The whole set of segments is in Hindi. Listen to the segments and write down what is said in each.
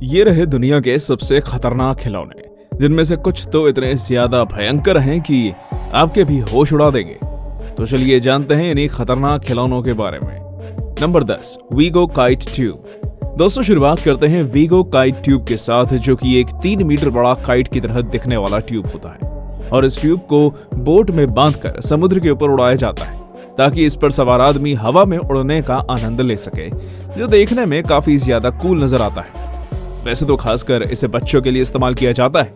ये रहे दुनिया के सबसे खतरनाक खिलौने, जिनमें से कुछ तो इतने ज्यादा भयंकर हैं कि आपके भी होश उड़ा देंगे। तो चलिए जानते हैं इन्हीं खतरनाक खिलौनों के बारे में। Number 10, Wego kite tube. दोस्तों, शुरुआत करते हैं वीगो काइट ट्यूब के साथ, जो कि एक 3 मीटर बड़ा काइट की तरह दिखने वाला ट्यूब होता है और इस ट्यूब को बोट में बांधकर समुद्र के ऊपर उड़ाया जाता है ताकि इस पर सवार आदमी हवा में उड़ने का आनंद ले सके, जो देखने में काफी ज्यादा कूल नजर आता है। वैसे तो खासकर इसे बच्चों के लिए इस्तेमाल किया जाता है,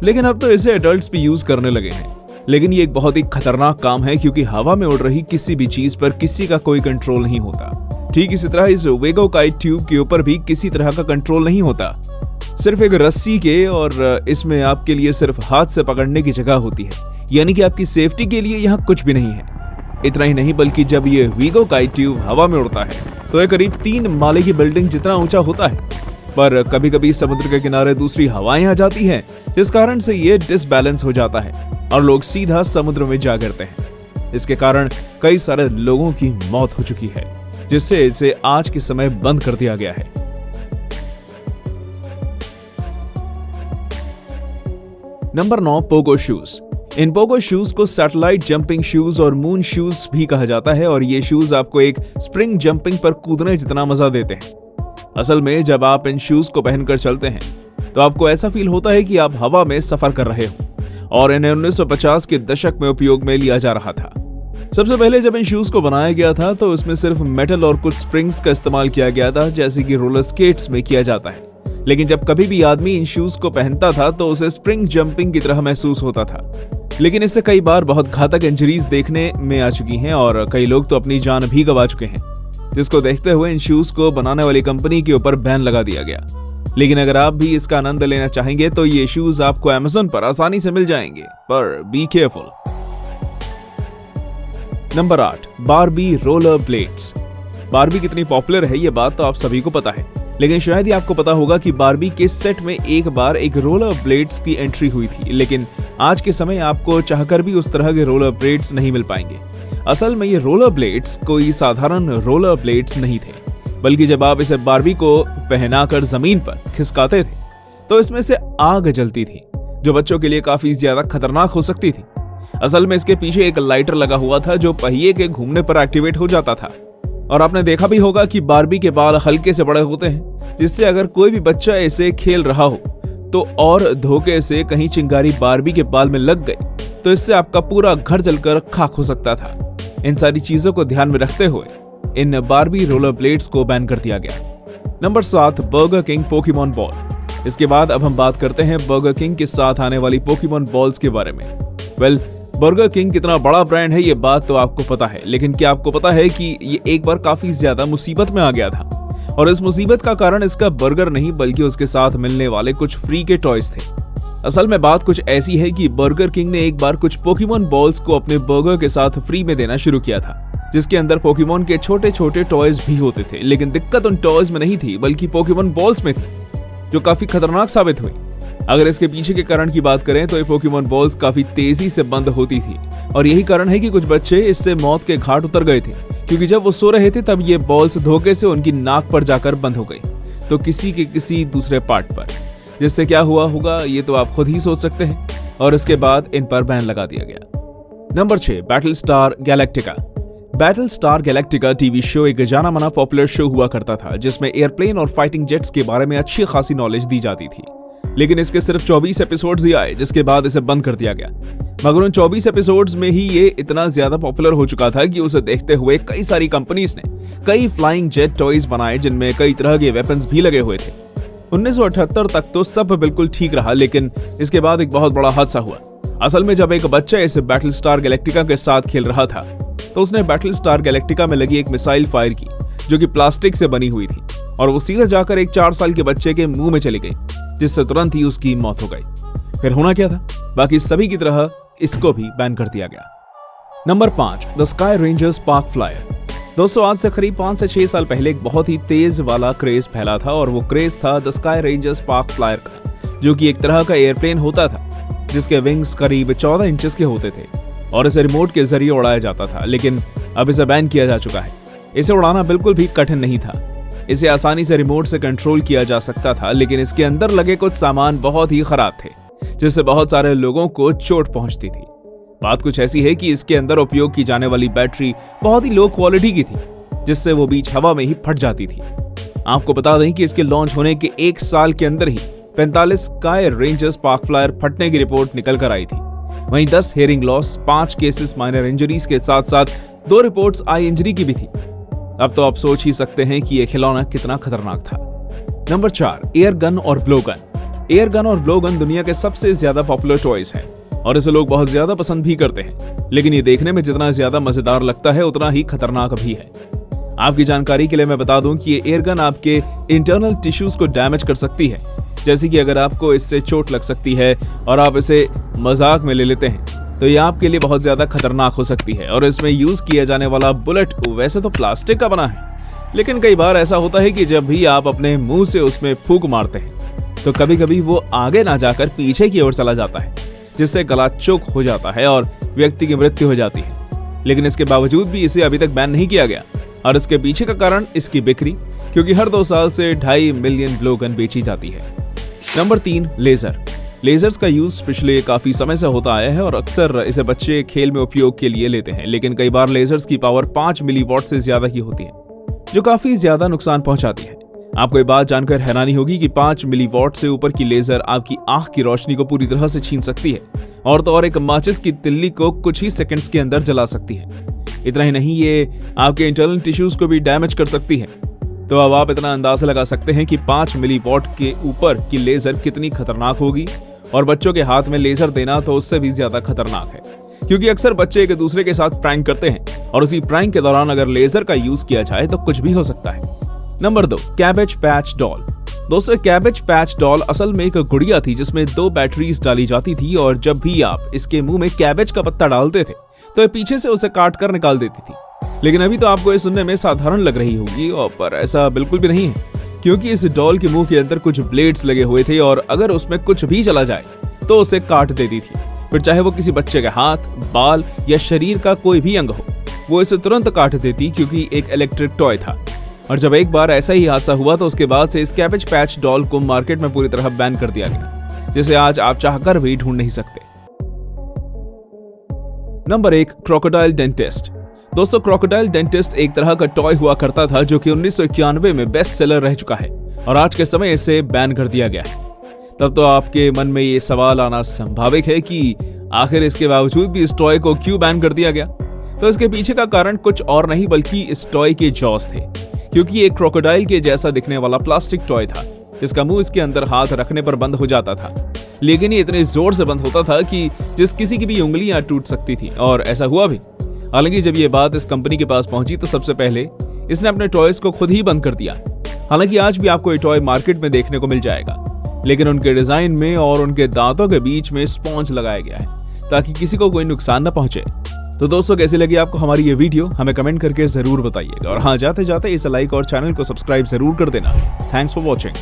लेकिन अब तो इसे एडल्ट्स भी यूज करने लगे हैं। लेकिन ये एक बहुत ही खतरनाक काम है, क्योंकि हवा में उड़ रही किसी भी चीज पर किसी का कोई कंट्रोल नहीं होता। ठीक इसी तरह इस वीगो काइट ट्यूब के ऊपर भी किसी तरह का कंट्रोल नहीं होता, सिर्फ एक रस्सी के, और इसमें आपके लिए सिर्फ हाथ से पकड़ने की जगह होती है, यानी कि आपकी सेफ्टी के लिए यहाँ कुछ भी नहीं है। इतना ही नहीं, बल्कि जब ये वीगो काइट ट्यूब हवा में उड़ता है तो ये करीब 3 माले की बिल्डिंग जितना ऊंचा होता है। पर कभी कभी समुद्र के किनारे दूसरी हवाएं आ जाती हैं, जिस कारण से ये डिसबैलेंस हो जाता है और लोग सीधा समुद्र में जा गिरते हैं। इसके कारण कई सारे लोगों की मौत हो चुकी है, जिससे इसे आज के समय बंद कर दिया गया है। Number 9, pogo shoes. इन पोगो शूज को सैटेलाइट जंपिंग शूज और मून शूज भी कहा जाता है, और ये शूज आपको एक स्प्रिंग जंपिंग पर कूदने जितना मजा देते हैं। असल में जब आप इन शूज को पहनकर चलते हैं तो आपको ऐसा फील होता है कि आप हवा में सफर कर रहे हो, और इन्हें 1950 के दशक में उपयोग में लिया जा रहा था। सबसे पहले जब इन शूज को बनाया गया था तो इसमें सिर्फ मेटल और कुछ स्प्रिंग्स का इस्तेमाल किया गया था, जैसे कि रोलर स्केट्स में किया जाता है। लेकिन जब कभी भी आदमी इन शूज को पहनता था तो उसे स्प्रिंग जंपिंग की तरह महसूस होता था। लेकिन इससे कई बार बहुत घातक इंजरीज देखने में आ चुकी हैं, और कई लोग तो अपनी जान भी गंवा चुके हैं, जिसको देखते हुए इन शूज को बनाने वाली कंपनी के ऊपर बैन लगा दिया गया। लेकिन अगर आप भी इसका आनंद लेना चाहेंगे तो ये शूज आपको Amazon पर आसानी से मिल जाएंगे, पर be careful. Number 8, Barbie roller blades. Barbie कितनी पॉपुलर है ये बात तो आप सभी को पता है, लेकिन शायद ही आपको पता होगा कि बारबी के सेट में एक बार एक रोलर ब्लेड्स की एंट्री हुई थी। लेकिन आज के समय आपको चाहकर भी उस तरह के रोलर ब्लेड्स नहीं मिल पाएंगे। असल में ये रोलर ब्लेड्स कोई साधारण रोलर ब्लेड्स नहीं थे, बल्कि जब आप इसे बारबी को पहनाकर जमीन पर खिसकाते थे तो इसमें से आग जलती थी, जो बच्चों के लिए काफी ज्यादा खतरनाक हो सकती थी। असल में इसके पीछे एक लाइटर लगा हुआ था, जो पहिए के घूमने पर एक्टिवेट हो जाता था। और आपने देखा भी होगा कि बारबी के बाल हल्के से बड़े होते हैं, जिससे अगर कोई भी बच्चा इसे खेल रहा हो तो और धोखे से कहीं चिंगारी बारबी के बाल में लग गई तो इससे आपका पूरा घर जलकर खाक हो सकता था। इन सारी चीजों को ध्यान में रखते हुए इन बारबी रोलर ब्लेड्स को बैन कर दिया गया। Number 7, burger king Pokemon ball. इसके बाद अब हम बात करते हैं बर्गर किंग के साथ आने वाली पोकेमॉन बॉल्स के बारे में। बर्गर किंग कितना बड़ा ब्रांड है ये बात तो आपको पता है, लेकिन क्या आपको पता है कि ये एक बार काफी ज्यादा मुसीबत में आ गया था, और इस मुसीबत का कारण इसका बर्गर नहीं बल्कि उसके साथ मिलने वाले कुछ फ्री के टॉयज थे। असल में बात कुछ ऐसी है कि बर्गर किंग ने एक बार कुछ पोकेमॉन बॉल्स को अपने बर्गर के साथ फ्री में देना शुरू किया था, जिसके अंदर पोकेमॉन के छोटे छोटे टॉयज भी होते थे। लेकिन दिक्कत उन टॉयज में नहीं थी बल्कि पोकेमॉन बॉल्स में थी, जो काफी खतरनाक साबित हुई। अगर इसके पीछे के कारण की बात करें तो ये पोकेमॉन बॉल्स काफी तेजी से बंद होती थी, और यही कारण है कि कुछ बच्चे इससे मौत के घाट उतर गए थे, क्योंकि जब वो सो रहे थे तब ये बॉल्स धोखे से उनकी नाक पर जाकर बंद हो गई, तो किसी के किसी दूसरे पार्ट पर, जिससे क्या हुआ होगा ये तो आप खुद ही सोच सकते हैं, और इसके बाद इन पर बैन लगा दिया गया। Number 6, Battlestar Galactica. Battlestar Galactica TV show एक जाना माना पॉपुलर शो हुआ करता था, जिसमें एयरप्लेन और फाइटिंग जेट्स के बारे में अच्छी खासी नॉलेज दी जाती थी। लेकिन इसके सिर्फ 24 एपिसोड्स ही आए, जिसके बाद इसे बंद कर दिया गया। मगर उन 24 एपिसोड्स में ही ये इतना ज्यादा पॉपुलर हो चुका था कि उसे देखते हुए कई सारी कंपनीज ने कई फ्लाइंग जेट टॉयज बनाए, जिनमें कई तरह के वेपन्स भी लगे हुए थे। 1978 तक तो सब बिल्कुल ठीक रहा, लेकिन इसके बाद एक बहुत बड़ा हादसा हुआ। असल में जब एक बच्चा इस बैटल स्टार गैलेक्टिका के साथ खेल रहा था तो उसने बैटल स्टार गैलेक्टिका में लगी एक मिसाइल फायर की, जो कि प्लास्टिक से बनी हुई थी, और वो सीधा जाकर एक 4 साल के बच्चे के मुंह में चली गई, जिससे तुरंत ही उसकी मौत हो गई। फिर होना क्या था, बाकी सभी की तरह इसको भी बैन कर दिया गया। Number 5, the sky ranger spark flyer. दोस्तों, आज से करीब 5 से 6 साल पहले एक बहुत ही तेज वाला क्रेज फैला था, और वो क्रेज था the sky ranger spark flyer का, जो कि एक तरह का एयरप्लेन होता था जिसके विंग्स करीब 14 इंचेस के होते थे, और इसे रिमोट के जरिए उड़ाया जाता था। लेकिन अब इसे बैन किया जा चुका है। इसे उड़ाना बिल्कुल भी कठिन नहीं था। इसे आसानी से रिमोट से कंट्रोल किया जा सकता था, लेकिन इसके अंदर लगे कुछ सामान बहुत ही खराब थे, जिससे बहुत सारे लोगों को चोट पहुंचती थी। बात कुछ ऐसी है कि इसके अंदर उपयोग की जाने वाली बैटरी बहुत ही लो क्वालिटी की थी, जिससे वो बीच हवा में ही फट जाती थी। आपको बता दें कि इसके लॉन्च होने के 1 साल के अंदर ही 45 स्काई रेंजर स्पार्क फ्लायर फटने की रिपोर्ट निकल कर आई थी। वहीं 10 hearing loss, 5 cases minor injuries के साथ साथ 2 रिपोर्ट्स आई इंजरी की भी थी। अब तो आप सोच ही सकते हैं कि यह खिलौना कितना खतरनाक था। नंबर 4, एयर गन और ब्लो गन। एयर गन और ब्लो गन दुनिया के सबसे ज्यादा पॉपुलर टॉयज हैं और इसे लोग बहुत ज्यादा पसंद भी करते हैं, लेकिन ये देखने में जितना ज्यादा मजेदार लगता है उतना ही खतरनाक भी है। आपकी जानकारी के लिए मैं बता दूं कि ये एयर गन आपके इंटरनल टिश्यूज को डैमेज कर सकती है, जैसे कि अगर आपको इससे चोट लग सकती है और आप इसे मजाक में ले लेते हैं तो ये आपके लिए बहुत ज्यादा खतरनाक हो सकती है। और इसमें यूज किया जाने वाला बुलेट वैसे तो प्लास्टिक का बना है, लेकिन कई बार ऐसा होता है कि जब भी आप अपने मुंह से उसमें फूंक मारते हैं तो कभी कभी वो आगे ना जाकर पीछे की ओर चला जाता है, जिससे गला चोक हो जाता है और व्यक्ति की मृत्यु हो जाती है। लेकिन इसके बावजूद भी इसे अभी तक बैन नहीं किया गया और इसके पीछे का कारण इसकी बिक्री, क्योंकि हर 2 साल से 2.5 मिलियन ब्लो गन बेची जाती है। Number 3, laser. लेजर्स का यूज पिछले काफी समय से होता आया है और अक्सर इसे बच्चे खेल में उपयोग के लिए लेते हैं, लेकिन कई बार लेजर्स की पावर 5 मिलीवॉट से ज्यादा की होती है, जो काफी ज्यादा नुकसान पहुंचाती है। आपको ये बात जानकर हैरानी होगी कि 5 मिलीवॉट से ऊपर की लेजर आपकी आंख की रोशनी को पूरी तरह से छीन सकती है और तो और एक माचिस की तिल्ली को कुछ ही सेकंड्स के अंदर जला सकती है। इतना ही नहीं, ये आपके इंटरनल टिश्यूज को भी डैमेज कर सकती है। तो अब आप इतना अंदाजा लगा सकते हैं कि 5 मिलीवॉट के ऊपर की लेजर कितनी खतरनाक होगी, और बच्चों के हाथ में लेजर देना तो उससे भी ज्यादा खतरनाक है, क्योंकि अक्सर बच्चे एक दूसरे के साथ प्रैंक करते हैं और उसी प्रैंक के दौरान अगर लेजर का यूज किया जाए तो कुछ भी हो सकता है। Number 2, cabbage patch doll. दोस्तों, कैबेज पैच डॉल असल में एक गुड़िया थी जिसमें 2 बैटरीज डाली जाती थी और जब भी आप इसके मुंह में कैबेज का पत्ता डालते थे तो ये पीछे से उसे काट कर निकाल देती थी। लेकिन अभी तो आपको ये सुनने में साधारण लग रही होगी, और पर ऐसा बिल्कुल भी नहीं है, क्योंकि इस डॉल के मुंह के अंदर कुछ ब्लेड्स लगे हुए थे और अगर उसमें कुछ भी चला जाए तो उसे काट देती थी। फिर चाहे वो किसी बच्चे के हाथ, बाल या शरीर का कोई भी अंग हो, वो इसे तुरंत काट देती, क्योंकि एक इलेक्ट्रिक टॉय था। और जब एक बार ऐसा ही हादसा हुआ तो उसके बाद से इस कैबेज पैच डॉल को मार्केट में पूरी तरह बैन कर दिया गया, जिसे आज आप चाहकर भी ढूंढ नहीं सकते। Number 1, crocodile dentist. दोस्तों, क्रोकोडाइल डेंटिस्ट एक तरह का टॉय हुआ करता था जो कि 1991 में बेस्ट सेलर रह चुका है और आज के समय इसे बैन कर दिया गया है। तब तो आपके मन में ये सवाल आना संभाविक है कि आखिर इसके बावजूद भी इस टॉय को क्यों बैन कर दिया गया। तो इसके पीछे का कारण कुछ और नहीं बल्कि इस टॉय के जॉस थे, क्योंकि एक क्रोकोडाइल के जैसा दिखने वाला प्लास्टिक टॉय था जिसका मुंह इसके अंदर हाथ रखने पर बंद हो जाता था, लेकिन ये इतने जोर से बंद होता था कि जिस किसी की भी उंगलियां टूट सकती थी, और ऐसा हुआ भी। हालांकि जब ये बात इस कंपनी के पास पहुंची तो सबसे पहले इसने अपने टॉयज को खुद ही बंद कर दिया। हालांकि आज भी आपको ये टॉय मार्केट में देखने को मिल जाएगा, लेकिन उनके डिजाइन में और उनके दांतों के बीच में स्पॉन्ज लगाया गया है ताकि किसी को कोई नुकसान न पहुंचे। तो दोस्तों, कैसी लगी आपको हमारी ये वीडियो, हमें कमेंट करके जरूर बताइएगा। और हाँ, जाते जाते इस लाइक और चैनल को सब्सक्राइब जरूर कर देना। Thanks for watching.